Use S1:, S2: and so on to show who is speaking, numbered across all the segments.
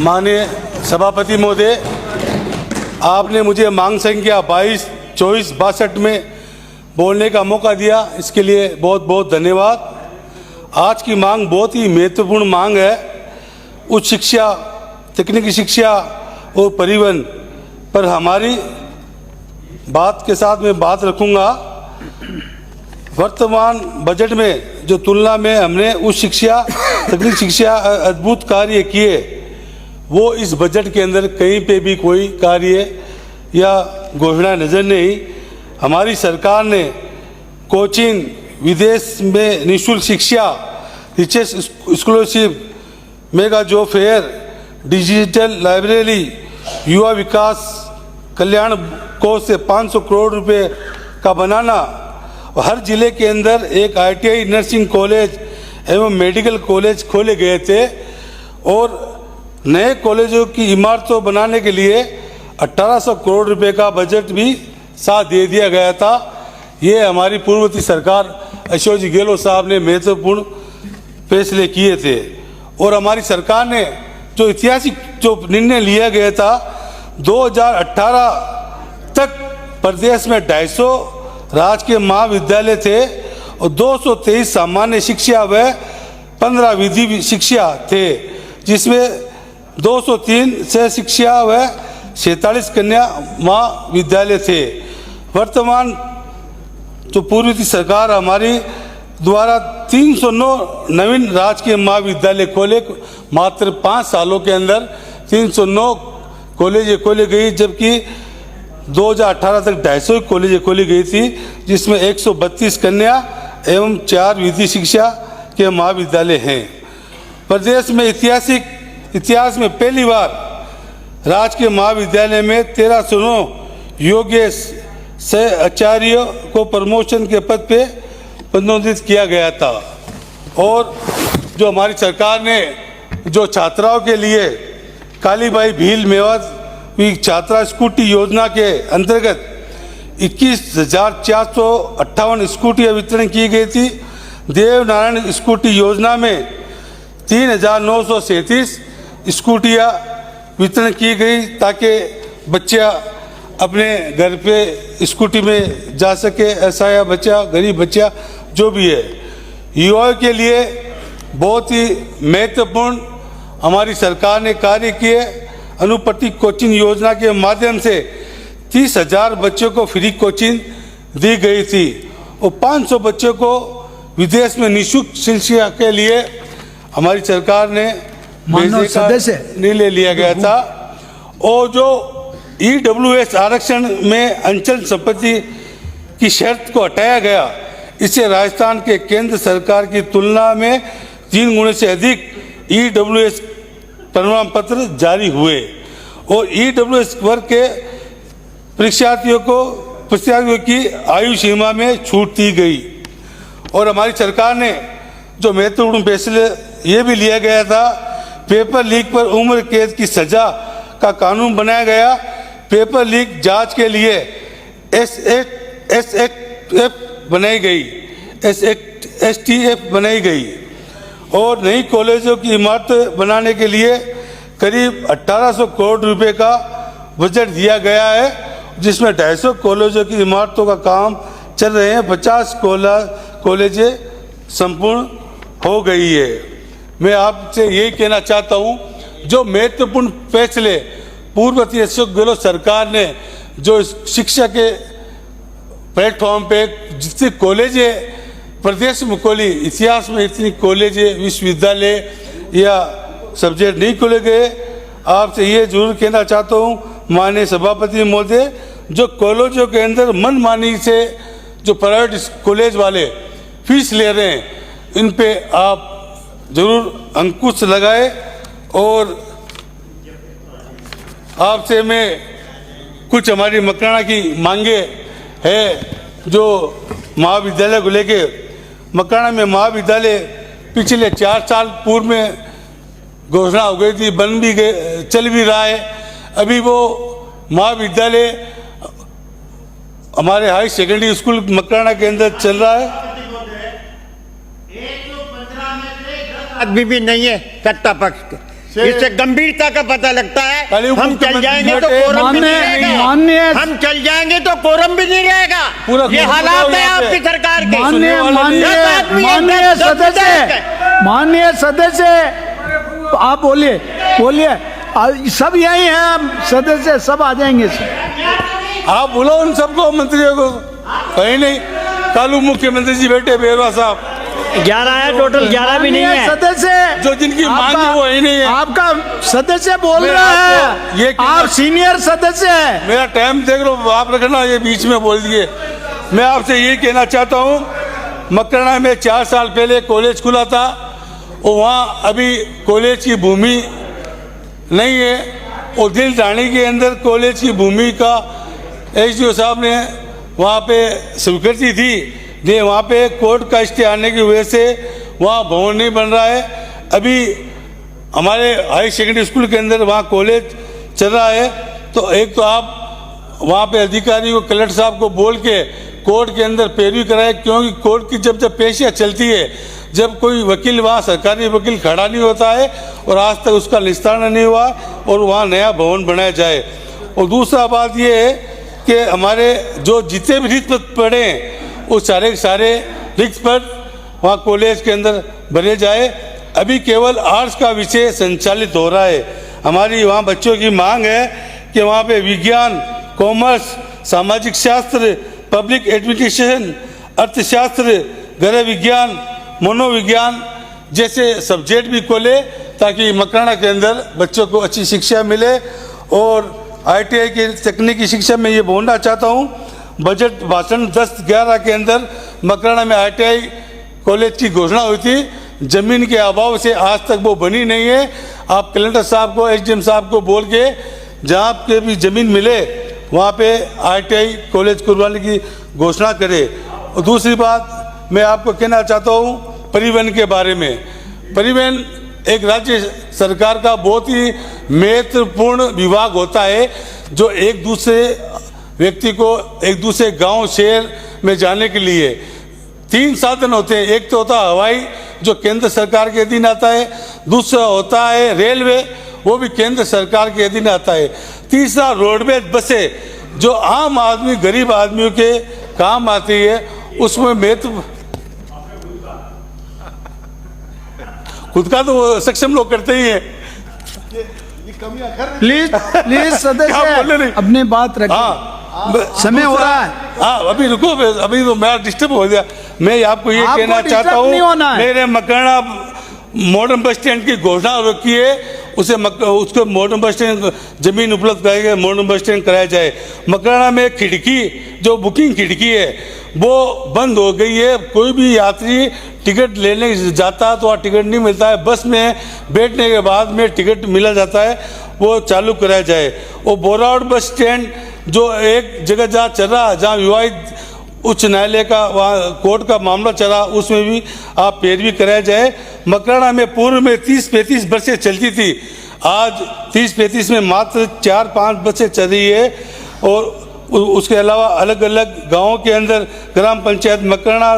S1: माननीय सभापति महोदय, आपने मुझे मांग संख्या 22, 24, 62 में बोलने का मौका दिया, इसके लिए बहुत बहुत धन्यवाद। आज की मांग बहुत ही महत्वपूर्ण मांग है। उच्च शिक्षा, तकनीकी शिक्षा और परिवहन पर हमारी बात के साथ मैं बात रखूंगा। वर्तमान बजट में जो तुलना में हमने उच्च शिक्षा, तकनीकी शिक्षा अद्भुत कार्य किए, वो इस बजट के अंदर कहीं पे भी कोई कार्य या घोषणा नज़र नहीं। हमारी सरकार ने कोचिंग, विदेश में निःशुल्क शिक्षा, research scholarship, mega job fair, digital library, युवा विकास कल्याण कोष से 500 करोड़ रुपए का बनाना, हर जिले के अंदर एक ITI नर्सिंग कॉलेज एवं मेडिकल कॉलेज खोले गए थे और नए कॉलेजों की इमारतों बनाने के लिए 1800 करोड़ रुपए का बजट भी साथ दे दिया गया था। ये हमारी पूर्ववर्ती सरकार अशोक जी गहलोत साहब ने महत्वपूर्ण फैसले किए थे और हमारी सरकार ने जो ऐतिहासिक जो निर्णय लिया गया था, 2018 तक प्रदेश में 250 राजकीय महाविद्यालय थे और 223 सामान्य शिक्षा व 15 विधि शिक्षा थे, जिसमें 203 से शिक्षा व 47 कन्या महाविद्यालय थे। वर्तमान जो पूर्व सरकार हमारी द्वारा 309 नवीन राजकीय महाविद्यालय खोले, मात्र 5 सालों के अंदर 309 कॉलेज खोली गई, जबकि 2018 तक 250 कॉलेज खोली गई थी, जिसमें 132 कन्या एवं 4 विधि शिक्षा के महाविद्यालय हैं। प्रदेश में इतिहास में पहली बार राजकीय महाविद्यालय में 1309 योग्य से आचार्य को प्रमोशन के पद पे पदोन्नत किया गया था। और जो हमारी सरकार ने जो छात्राओं के लिए कालीबाई भील मेवाती छात्रा स्कूटी योजना के अंतर्गत 21,458 स्कूटियाँ वितरण की गई थी। देवनारायण स्कूटी योजना में 3,937 स्कूटियाँ वितरण की गई ताकि बच्चा अपने घर पे स्कूटी में जा सके, ऐसा या बच्चा, गरीब बच्चा जो भी है। युवाओं के लिए बहुत ही महत्वपूर्ण हमारी सरकार ने कार्य किए। अनुपति कोचिंग योजना के माध्यम से 30,000 बच्चों को फ्री कोचिंग दी गई थी और 500 बच्चों को विदेश में निःशुल्क शिक्षा के लिए हमारी सरकार ने निर्णय लिया गया था। और जो EWS आरक्षण में अंचल संपत्ति की शर्त को हटाया गया, इससे राजस्थान के केंद्र सरकार की तुलना में 3 गुने से अधिक EWS प्रमाण पत्र जारी हुए और EWS वर्ग के परीक्षार्थियों की आयु सीमा में छूट दी गई। और हमारी सरकार ने जो महत्वपूर्ण फैसले ये भी लिया गया था, पेपर लीक पर उम्र कैद की सजा का कानून बनाया गया। पेपर लीक जांच के लिए STF बनाई गई और नई कॉलेजों की इमारत बनाने के लिए करीब 1800 करोड़ रुपए का बजट दिया गया है, जिसमें 250 कॉलेजों की इमारतों का काम चल रहे हैं। 50 कॉलेजें संपूर्ण हो गई है। मैं आपसे यही कहना चाहता हूं, जो महत्वपूर्ण फैसले पूर्ववर्ती अशोक गहलोत सरकार ने जो शिक्षा के प्लेटफॉर्म पे जितने कॉलेजें प्रदेश में खोली, इतिहास में इतनी कॉलेजें, विश्वविद्यालय या सब्जेक्ट नहीं खोले गए। आपसे ये जरूर कहना चाहता हूँ माननीय सभापति महोदय, जो कॉलेजों के अंदर मनमानी से जो प्राइवेट कॉलेज वाले फीस ले रहे हैं, इन पे आप जरूर अंकुश लगाए। और आपसे मैं कुछ हमारी मकराना की मांगे है जो महाविद्यालय को लेके। मकराना में महाविद्यालय पिछले 4 साल पूर्व में घोषणा हो गई थी, बन भी गए, चल भी रहा है। अभी वो महाविद्यालय हमारे हाई सेकेंडरी स्कूल मकराना के अंदर चल रहा है।
S2: आदमी भी नहीं है सत्ता पक्ष के, इससे गंभीरता का पता लगता है।
S1: कलयुग
S2: हम चल जाएंगे तो
S1: मुख्यमंत्री
S2: कोरम भी नहीं
S3: माननीय-
S2: रहेगा।
S3: माननीय-
S2: हम चल जाएंगे तो कोरम भी नहीं रहेगा।
S1: पूरा
S2: ये
S1: कोरम
S2: हालात
S1: बताओ
S2: है
S1: यहाँ पे।
S2: आपकी सरकार के।
S3: माननीय
S1: सुनने वाले
S3: माननीय
S2: दस आदमी हैं,
S3: माननीय
S2: दस
S3: सदस्य
S2: विधायक
S3: माननीय सदस्य आप बोलिए बोलिए सब यही हैं सदस्य सब आ जाएंगे
S1: आप बुलाओ उन सबको मंत्रियों को। कहीं नहीं, कल मुख्यमंत्री जी बैठे बेरवा साहब
S4: 11 है टोटल, 11 भी नहीं
S3: माननीय
S4: है।
S3: सदस्य
S1: जो जिनकी मांग है वो ही नहीं है।
S3: आपका सदस्य बोल
S1: मैं
S3: रहा
S1: आपको ये
S3: है
S1: कहना-
S3: आप सीनियर सदस्य है।
S1: मेरा टाइम देख लो, आप रखना ये बीच में बोल दिए। मैं आपसे ये कहना चाहता हूँ, मकराना में 4 साल पहले कॉलेज खुला था और वहाँ अभी कॉलेज की भूमि नहीं है और दिल रानी के अंदर कॉलेज की भूमि का एसडीओ साहब ने वहाँ पे स्वीकृति थी, ये वहाँ पे कोर्ट का स्टे आने की वजह से वहाँ भवन नहीं बन रहा है। अभी हमारे हाई सेकेंडरी स्कूल के अंदर वहाँ कॉलेज चल रहा है, तो एक तो आप वहाँ पे अधिकारी को कलेक्टर साहब को बोल के कोर्ट के अंदर पैरवी कराए, क्योंकि कोर्ट की जब पेशियाँ चलती है, जब कोई वकील वहाँ सरकारी वकील खड़ा नहीं होता है और आज तक उसका निस्तारण नहीं हुआ और वहाँ नया भवन बनाया जाए। और दूसरा बात ये है कि हमारे जो जितने भी रिक्त पद पड़े हैं वो सारे के सारे रिक्त पद वहाँ कॉलेज के अंदर भरे जाए। अभी केवल आर्ट्स का विषय संचालित हो रहा है। हमारी वहाँ बच्चों की मांग है कि वहाँ पे विज्ञान, कॉमर्स, सामाजिक शास्त्र, पब्लिक एडमिनिस्ट्रेशन, अर्थशास्त्र, गृह विज्ञान, मनोविज्ञान जैसे सब्जेक्ट भी खोले ताकि मकराना के अंदर बच्चों को अच्छी शिक्षा मिले। और ITI की तकनीकी शिक्षा में ये बोलना चाहता हूँ, बजट भाषण 10-11 के अंदर मकराना में ITI कॉलेज की घोषणा हुई थी। जमीन के अभाव से आज तक वो बनी नहीं है। आप कलेक्टर साहब को, SDM साहब को बोल के जहाँ पे भी जमीन मिले वहाँ पे ITI कॉलेज खुलवाने की घोषणा करे। और दूसरी बात मैं आपको कहना चाहता हूँ परिवहन के बारे में। परिवहन एक राज्य सरकार का बहुत ही महत्वपूर्ण विभाग होता है, जो एक दूसरे व्यक्ति को एक दूसरे गांव शहर में जाने के लिए 3 साधन होते हैं। एक तो होता है हवाई, जो केंद्र सरकार के अधीन आता है। दूसरा होता है रेलवे, वो भी केंद्र सरकार के अधीन आता है। तीसरा रोडवेज बसें, जो आम आदमी गरीब आदमियों के काम आती है। उसमें महत्व खुद का तो वो सक्षम लोग करते ही हैं।
S3: प्लीज प्लीज
S1: क्या बोल
S3: सदस्य
S1: रहे?
S3: अपनी बात रखिए।
S1: हाँ,
S3: समय हो रहा है।
S1: हाँ अभी रुको, अभी तो मैं डिस्टर्ब हो गया। मैं आपको ये
S3: आपको
S1: कहना चाहता
S3: disturb नहीं होना
S1: हूँ,
S3: है।
S1: मेरे मकराना मॉडर्न बस स्टैंड की घोषणा रखी है, उसको मॉडर्न बस स्टैंड जमीन उपलब्ध कराई गई, मॉडर्न बस स्टैंड कराया जाए। मकराना में खिड़की, जो बुकिंग खिड़की है वो बंद हो गई है। कोई भी यात्री टिकट लेने जाता है तो वहाँ टिकट नहीं मिलता है। बस में बैठने के बाद में टिकट मिला जाता है, वो चालू कराया जाए। और बोरावड़ बस स्टैंड जो एक जगह जहाँ चल रहा, जहाँ विवाहित उच्च न्यायालय का वहाँ कोर्ट का मामला चला, उसमें भी आप पैरवी कराया जाए। मकराना में पूर्व में 30-35 बसें चलती थी, आज 30-35 में मात्र 4-5 बसें चल रही है। और उसके अलावा अलग अलग गांवों के अंदर ग्राम पंचायत मकराना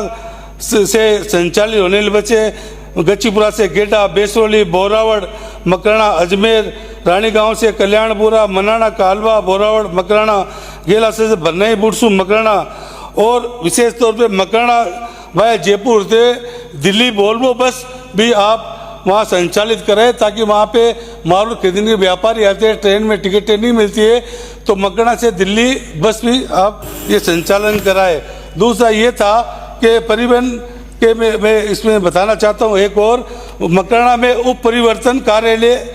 S1: से संचालित होने वाले बसें गच्चीपुरा से गेटा, बेसरोली, बोरावड़, मकराना, अजमेर, रानी गांव से कल्याणपुरा, मनाना, कालवा, बोरावड़, मकराना, गेला से भरनई, बुरसू, मकराना। और विशेष तौर पे मकराना वाया जयपुर से दिल्ली वोल्वो बस भी आप वहाँ संचालित करें, ताकि वहाँ पे माल खरीदने के व्यापारी आते हैं, ट्रेन में टिकटें नहीं मिलती है, तो मकराना से दिल्ली बस भी आप ये संचालन कराए। दूसरा ये था कि परिवहन के मैं इसमें बताना चाहता हूँ एक और, मकराना में उप परिवर्तन कार्यालय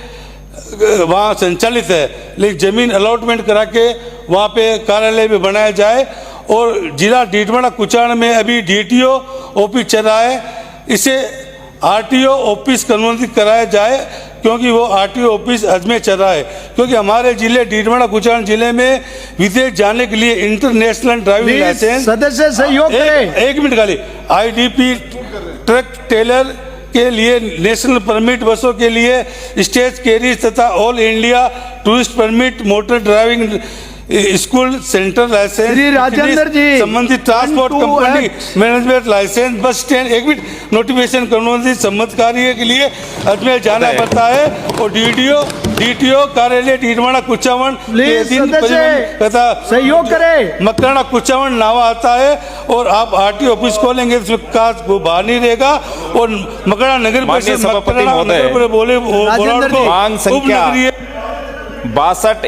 S1: वहाँ संचालित है, लेकिन ज़मीन अलॉटमेंट करा के वहाँ पे कार्यालय भी बनाया जाए। और जिला डीडवाड़ा कुचाण में अभी DTO ऑफिस चल रहा है, इसे RTO ऑफिस कन्वर्ट कराया जाए, क्योंकि वो RTO ऑफिस अजमेर चल रहा है। क्योंकि हमारे जिले डीडवाड़ा कुचाण जिले में विदेश जाने के लिए इंटरनेशनल ड्राइविंग लाइसेंस,
S3: सदस्य सहयोग करें।
S1: एक मिनट खाली, IDP ट्रक टेलर के लिए नेशनल परमिट, बसों के लिए स्टेज कैरिज तथा all India tourist permit, motor driving school centre licence,
S3: Shri Rajendra ji,
S1: संबंधित transport
S3: 1, 2
S1: company
S3: Act।
S1: Management licence, bus stand, एक मिनट, नोटिफिकेशन संबंधित संबंध कार्य के लिए अजमेर जाना पड़ता है और डीटीओ कार्यालय डीडवाड़ा कुचावन के
S3: प्लीज
S1: अधीन
S3: सदस्य
S1: तथा
S3: सहयोग करें।
S1: मकराना कुचावन नावा आता है और आप आरटीओ ऑफिस खोलेंगे इसमें काज वो बाहर नहीं रहेगा और मकराना नगर
S5: माननीय
S1: परिषद
S5: सभापति
S1: मकराना
S5: महोदय,
S1: नगर बोले
S3: राजेंद्र जी,
S5: मांग संख्या
S1: उपनगरीय
S5: 62